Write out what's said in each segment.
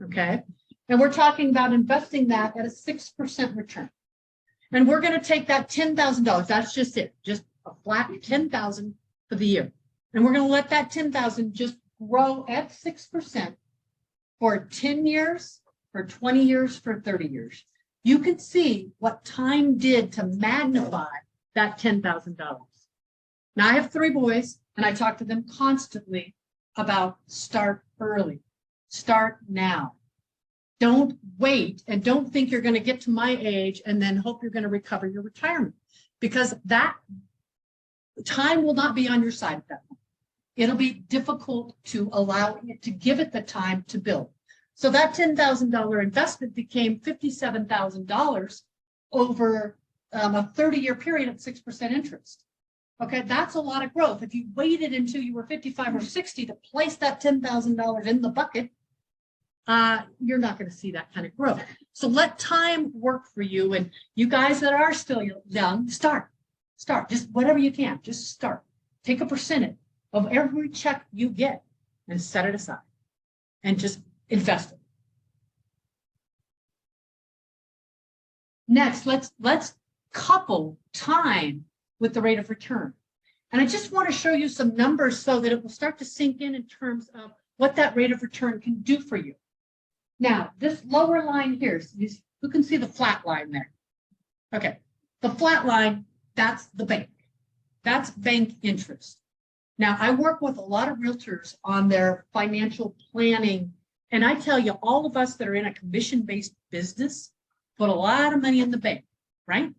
okay? And we're talking about investing that at a 6% return. And we're going to take that $10,000. That's just it, just a flat $10,000 for the year. And we're going to let that $10,000 just grow at 6% for 10 years, for 20 years, for 30 years. You can see what time did to magnify that $10,000. Now, I have 3 boys, and I talk to them constantly about start early, start now. Don't wait and don't think you're going to get to my age and then hope you're going to recover your retirement, because that time will not be on your side at that point. It'll be difficult to allow it to give it the time to build. So that $10,000 investment became $57,000 over a 30-year period at 6% interest. Okay, that's a lot of growth. If you waited until you were 55 or 60 to place that $10,000 in the bucket, you're not going to see that kind of growth. So let time work for you. And you guys that are still young, start, just whatever you can, just start. Take a percentage of every check you get and set it aside and just invest it. Next, let's couple time with the rate of return. And I just want to show you some numbers so that it will start to sink in terms of what that rate of return can do for you. Now, this lower line here, you can see the flat line there. Okay, the flat line, that's the bank. That's bank interest. Now, I work with a lot of realtors on their financial planning, and I tell you, all of us that are in a commission-based business put a lot of money in the bank, right?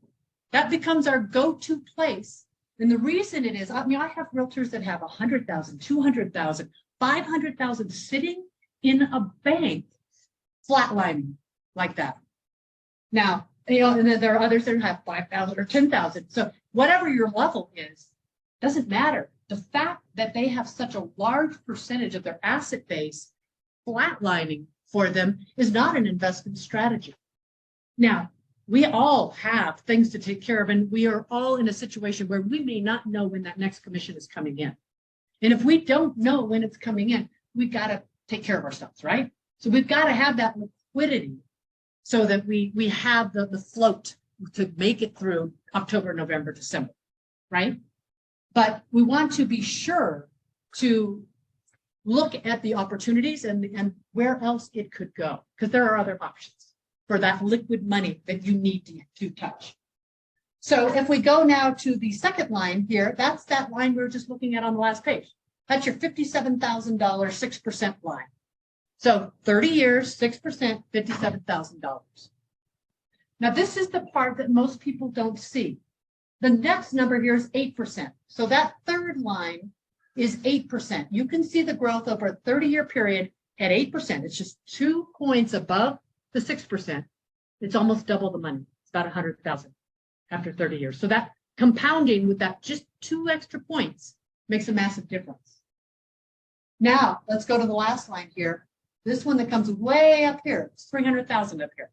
That becomes our go-to place. And the reason it is, I mean, I have realtors that have 100,000, 200,000, 500,000 sitting in a bank, flatlining like that. Now, you know, and then there are others that have 5,000 or 10,000. So whatever your level is, doesn't matter. The fact that they have such a large percentage of their asset base flatlining for them is not an investment strategy. Now, we all have things to take care of, and we are all in a situation where we may not know when that next commission is coming in. And if we don't know when it's coming in, we've got to take care of ourselves, right? So we've got to have that liquidity so that we have the float to make it through October, November, December, right? But we want to be sure to look at the opportunities and where else it could go, because there are other options for that liquid money that you need to touch. So if we go now to the second line here, that's that line we were just looking at on the last page. That's your $57,000 6% line. So 30 years, 6%, $57,000. Now this is the part that most people don't see. The next number here is 8%. So that third line is 8%. You can see the growth over a 30-year period at 8%. It's just 2 points above the 6%. It's almost double the money. It's about 100,000 after 30 years. So that compounding with that just 2 extra points makes a massive difference. Now let's go to the last line here. This one that comes way up here, it's 300,000 up here.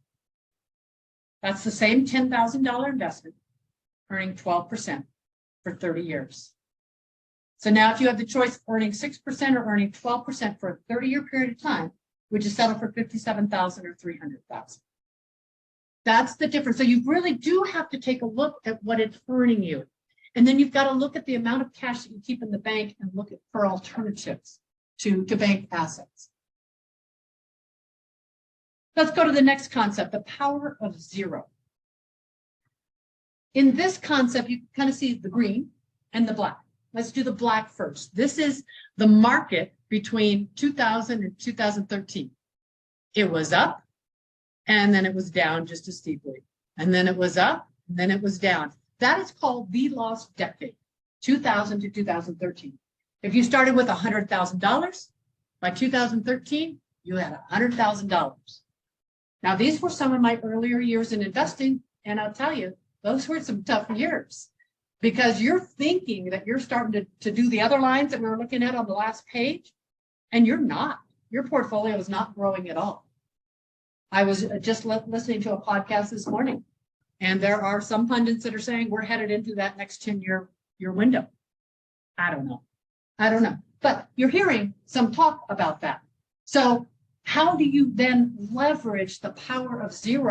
That's the same $10,000 investment, earning 12% for 30 years. So now if you have the choice of earning 6% or earning 12% for a 30-year period of time, would you settle for 57,000 or 300,000? That's the difference. So you really do have to take a look at what it's earning you. And then you've got to look at the amount of cash that you keep in the bank and look for alternatives to bank assets. Let's go to the next concept, the power of zero. In this concept, you kind of see the green and the black. Let's do the black first. This is the market between 2000 and 2013. It was up, and then it was down just as steeply. And then it was up, and then it was down. That is called the lost decade, 2000 to 2013. If you started with $100,000, by 2013, you had $100,000. Now, these were some of my earlier years in investing, and I'll tell you, those were some tough years because you're thinking that you're starting to do the other lines that we were looking at on the last page, and you're not. Your portfolio is not growing at all. I was just listening to a podcast this morning, and there are some pundits that are saying we're headed into that next 10-year window. I don't know. But you're hearing some talk about that. So how do you then leverage the power of zero